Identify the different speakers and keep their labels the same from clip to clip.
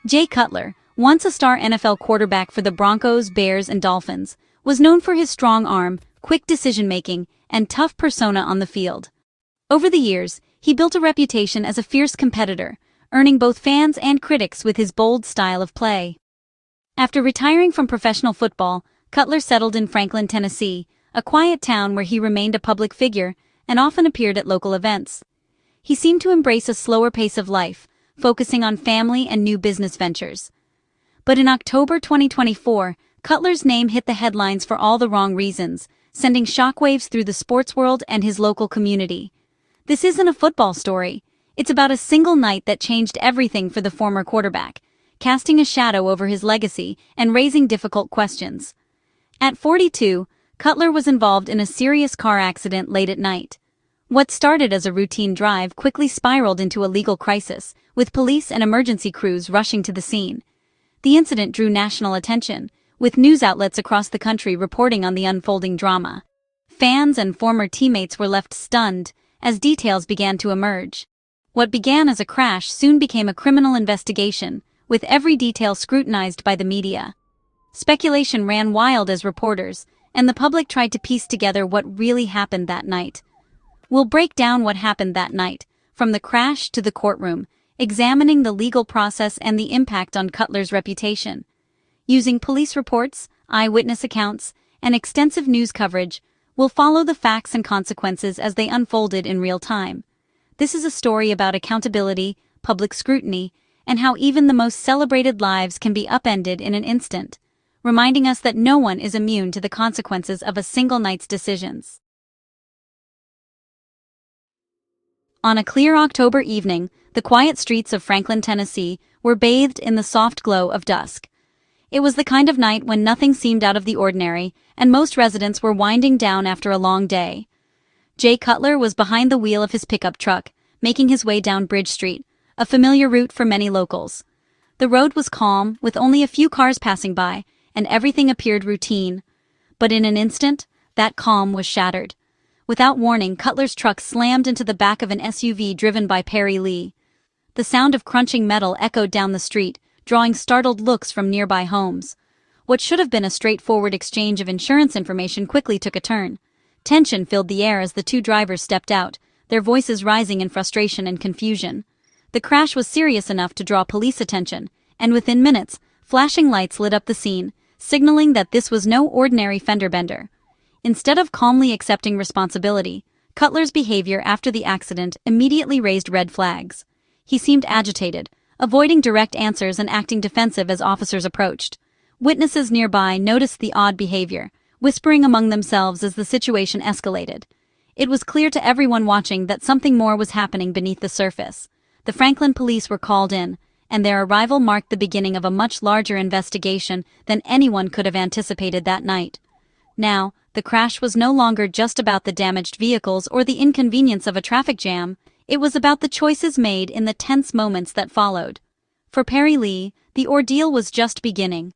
Speaker 1: Jay Cutler, once a star NFL quarterback for the Broncos, Bears, and Dolphins, was known for his strong arm, quick decision-making, and tough persona on the field. Over the years, he built a reputation as a fierce competitor, earning both fans and critics with his bold style of play. After retiring from professional football, Cutler settled in Franklin, Tennessee, a quiet town where he remained a public figure and often appeared at local events. He seemed to embrace a slower pace of life, focusing on family and new business ventures. But in October 2024, Cutler's name hit the headlines for all the wrong reasons, sending shockwaves through the sports world and his local community. This isn't a football story. It's about a single night that changed everything for the former quarterback, casting a shadow over his legacy and raising difficult questions. At 42, Cutler was involved in a serious car accident late at night. What started as a routine drive quickly spiraled into a legal crisis, with police and emergency crews rushing to the scene. The incident drew national attention, with news outlets across the country reporting on the unfolding drama. Fans and former teammates were left stunned as details began to emerge. What began as a crash soon became a criminal investigation, with every detail scrutinized by the media. Speculation ran wild as reporters, and the public tried to piece together what really happened that night. We'll break down what happened that night, from the crash to the courtroom, examining the legal process and the impact on Cutler's reputation. Using police reports, eyewitness accounts, and extensive news coverage, we'll follow the facts and consequences as they unfolded in real time. This is a story about accountability, public scrutiny, and how even the most celebrated lives can be upended in an instant, reminding us that no one is immune to the consequences of a single night's decisions. On a clear October evening, the quiet streets of Franklin, Tennessee, were bathed in the soft glow of dusk. It was the kind of night when nothing seemed out of the ordinary, and most residents were winding down after a long day. Jay Cutler was behind the wheel of his pickup truck, making his way down Bridge Street, a familiar route for many locals. The road was calm, with only a few cars passing by, and everything appeared routine. But in an instant, that calm was shattered. Without warning, Cutler's truck slammed into the back of an SUV driven by Perry Lee. The sound of crunching metal echoed down the street, drawing startled looks from nearby homes. What should have been a straightforward exchange of insurance information quickly took a turn. Tension filled the air as the two drivers stepped out, their voices rising in frustration and confusion. The crash was serious enough to draw police attention, and within minutes, flashing lights lit up the scene, signaling that this was no ordinary fender bender. Instead of calmly accepting responsibility, Cutler's behavior after the accident immediately raised red flags. He seemed agitated, avoiding direct answers and acting defensive as officers approached. Witnesses nearby noticed the odd behavior, whispering among themselves as the situation escalated. It was clear to everyone watching that something more was happening beneath the surface. The Franklin police were called in, and their arrival marked the beginning of a much larger investigation than anyone could have anticipated that night. Now, the crash was no longer just about the damaged vehicles or the inconvenience of a traffic jam. It was about the choices made in the tense moments that followed. For Perry Lee, the ordeal was just beginning.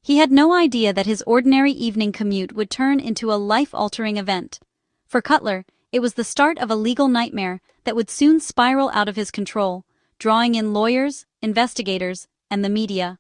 Speaker 1: He had no idea that his ordinary evening commute would turn into a life-altering event. For Cutler, it was the start of a legal nightmare that would soon spiral out of his control, drawing in lawyers, investigators, and the media.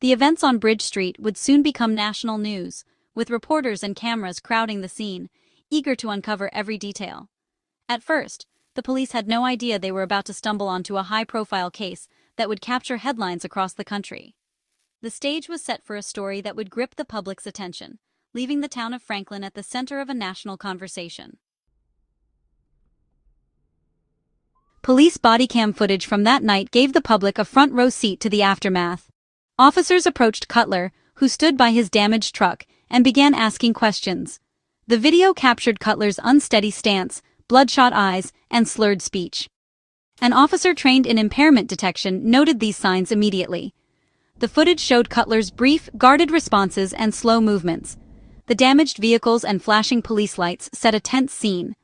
Speaker 1: The events on Bridge Street would soon become national news, with reporters and cameras crowding the scene, eager to uncover every detail. At first, the police had no idea they were about to stumble onto a high-profile case that would capture headlines across the country. The stage was set for a story that would grip the public's attention, leaving the town of Franklin at the center of a national conversation. Police bodycam footage from that night gave the public a front-row seat to the aftermath. Officers approached Cutler, who stood by his damaged truck, and began asking questions. The video captured Cutler's unsteady stance, bloodshot eyes, and slurred speech. An officer trained in impairment detection noted these signs immediately. The footage showed Cutler's brief, guarded responses and slow movements. The damaged vehicles and flashing police lights set a tense scene.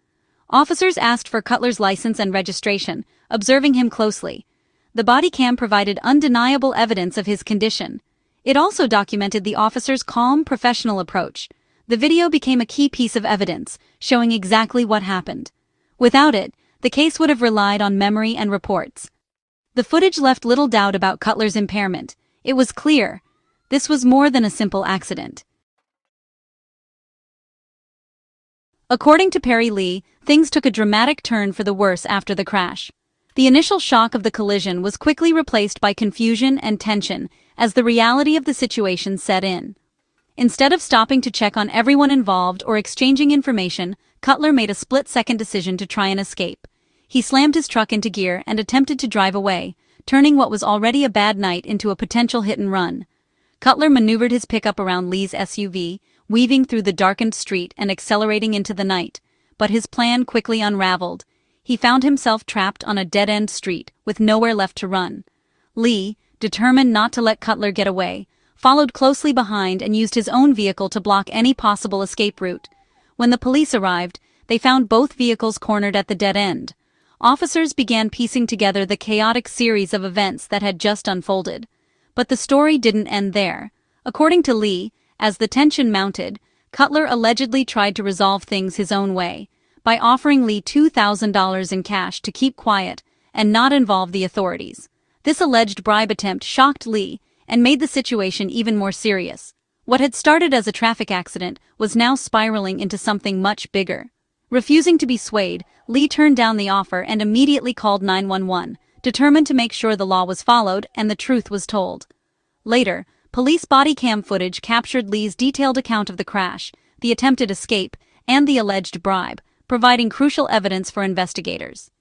Speaker 1: Officers asked for Cutler's license and registration, observing him closely. The body cam provided undeniable evidence of his condition. It also documented the officer's calm, professional approach. The video became a key piece of evidence, showing exactly what happened. Without it, the case would have relied on memory and reports. The footage left little doubt about Cutler's impairment. It was clear. This was more than a simple accident. According to Perry Lee, things took a dramatic turn for the worse after the crash. The initial shock of the collision was quickly replaced by confusion and tension as the reality of the situation set in. Instead of stopping to check on everyone involved or exchanging information, Cutler made a split-second decision to try and escape. He slammed his truck into gear and attempted to drive away, turning what was already a bad night into a potential hit-and-run. Cutler maneuvered his pickup around Lee's SUV, weaving through the darkened street and accelerating into the night, but his plan quickly unraveled. He found himself trapped on a dead-end street with nowhere left to run. Lee, determined not to let Cutler get away, followed closely behind and used his own vehicle to block any possible escape route. When the police arrived, they found both vehicles cornered at the dead end. Officers began piecing together the chaotic series of events that had just unfolded. But the story didn't end there. According to Lee, as the tension mounted, Cutler allegedly tried to resolve things his own way, by offering Lee $2,000 in cash to keep quiet and not involve the authorities. This alleged bribe attempt shocked Lee and made the situation even more serious. What had started as a traffic accident was now spiraling into something much bigger. Refusing to be swayed, Lee turned down the offer and immediately called 911, determined to make sure the law was followed and the truth was told. Later, police body cam footage captured Lee's detailed account of the crash, the attempted escape, and the alleged bribe, providing crucial evidence for investigators.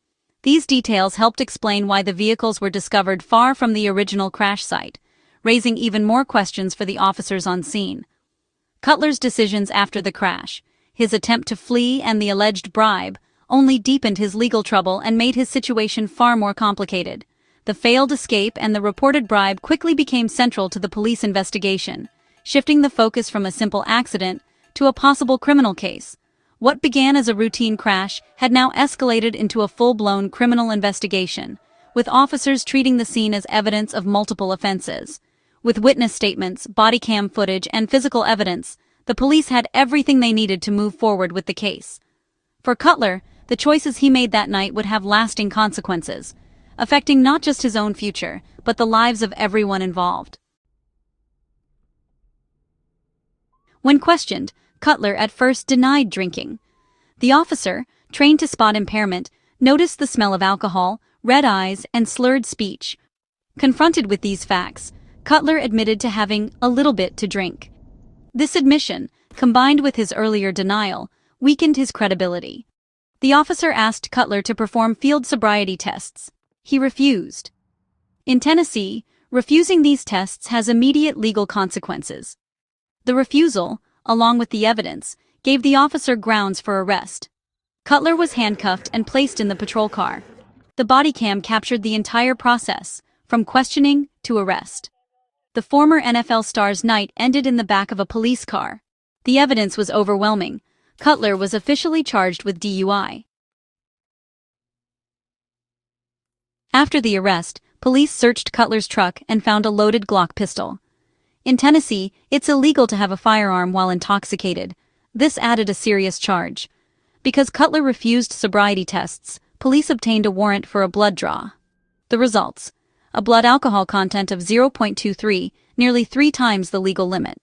Speaker 1: These details helped explain why the vehicles were discovered far from the original crash site, raising even more questions for the officers on scene. Cutler's decisions after the crash, his attempt to flee and the alleged bribe, only deepened his legal trouble and made his situation far more complicated. The failed escape and the reported bribe quickly became central to the police investigation, shifting the focus from a simple accident to a possible criminal case. What began as a routine crash had now escalated into a full-blown criminal investigation, with officers treating the scene as evidence of multiple offenses. With witness statements, body cam footage, and physical evidence, the police had everything they needed to move forward with the case. For Cutler, the choices he made that night would have lasting consequences, affecting not just his own future, but the lives of everyone involved. When questioned, Cutler at first denied drinking. The officer, trained to spot impairment, noticed the smell of alcohol, red eyes, and slurred speech. Confronted with these facts, Cutler admitted to having a little bit to drink. This admission, combined with his earlier denial, weakened his credibility. The officer asked Cutler to perform field sobriety tests. He refused. In Tennessee, refusing these tests has immediate legal consequences. The refusal, along with the evidence, gave the officer grounds for arrest. Cutler was handcuffed and placed in the patrol car. The body cam captured the entire process, from questioning to arrest. The former NFL star's night ended in the back of a police car. The evidence was overwhelming. Cutler was officially charged with DUI. After the arrest, police searched Cutler's truck and found a loaded Glock pistol. In Tennessee, it's illegal to have a firearm while intoxicated. This added a serious charge. Because Cutler refused sobriety tests, police obtained a warrant for a blood draw. The results: a blood alcohol content of 0.23, nearly 3 times the legal limit.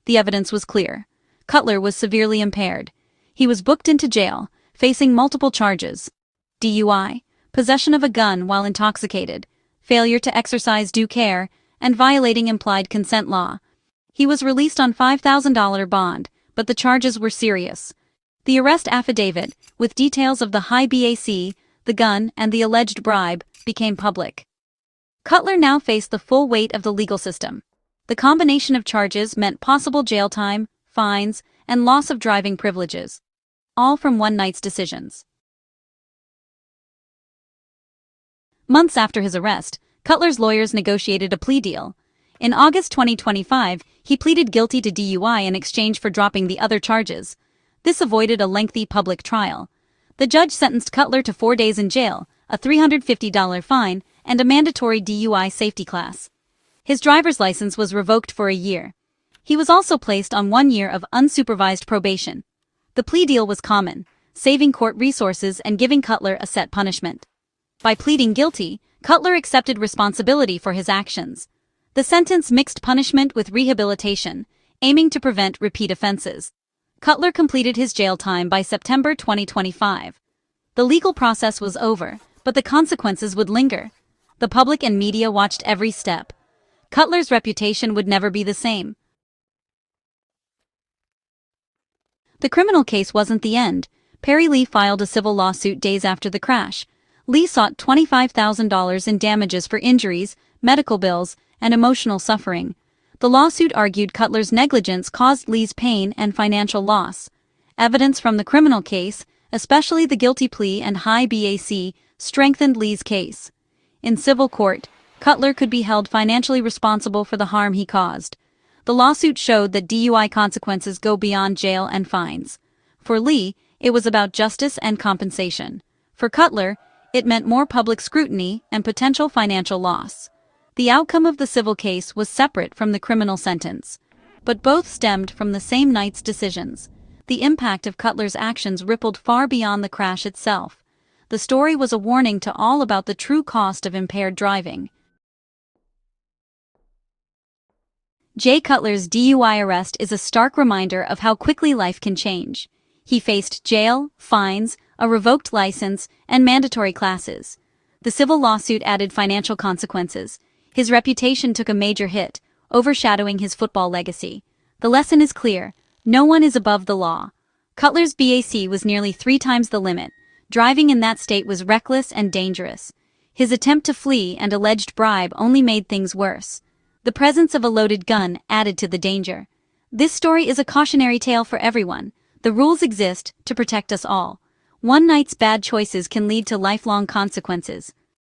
Speaker 1: The evidence was clear. Cutler was severely impaired. He was booked into jail, facing multiple charges: DUI, possession of a gun while intoxicated, failure to exercise due care, and violating implied consent law. He was released on $5,000 bond, but the charges were serious. The arrest affidavit, with details of the high BAC, the gun, and the alleged bribe, became public. Cutler now faced the full weight of the legal system. The combination of charges meant possible jail time, fines, and loss of driving privileges, all from one night's decisions. Months after his arrest, Cutler's lawyers negotiated a plea deal. In August 2025, he pleaded guilty to DUI in exchange for dropping the other charges. This avoided a lengthy public trial. The judge sentenced Cutler to 4 days in jail, a $350 fine, and a mandatory DUI safety class. His driver's license was revoked for a year. He was also placed on 1 year of unsupervised probation. The plea deal was common, saving court resources and giving Cutler a set punishment. By pleading guilty, Cutler accepted responsibility for his actions. The sentence mixed punishment with rehabilitation, aiming to prevent repeat offenses. Cutler completed his jail time by September 2025. The legal process was over, but the consequences would linger. The public and media watched every step. Cutler's reputation would never be the same. The criminal case wasn't the end. Perry Lee filed a civil lawsuit days after the crash. Lee sought $25,000 in damages for injuries, medical bills, and emotional suffering. The lawsuit argued Cutler's negligence caused Lee's pain and financial loss. Evidence from the criminal case, especially the guilty plea and high BAC, strengthened Lee's case. In civil court, Cutler could be held financially responsible for the harm he caused. The lawsuit showed that DUI consequences go beyond jail and fines. For Lee, it was about justice and compensation. For Cutler, it meant more public scrutiny and potential financial loss. The outcome of the civil case was separate from the criminal sentence, but both stemmed from the same night's decisions. The impact of Cutler's actions rippled far beyond the crash itself. The story was a warning to all about the true cost of impaired driving. Jay Cutler's DUI arrest is a stark reminder of how quickly life can change. He faced jail, fines, a revoked license, and mandatory classes. The civil lawsuit added financial consequences. His reputation took a major hit, overshadowing his football legacy. The lesson is clear: no one is above the law. Cutler's BAC was nearly 3 times the limit. Driving in that state was reckless and dangerous. His attempt to flee and alleged bribe only made things worse. The presence of a loaded gun added to the danger. This story is a cautionary tale for everyone. The rules exist to protect us all. One night's bad choices can lead to lifelong consequences.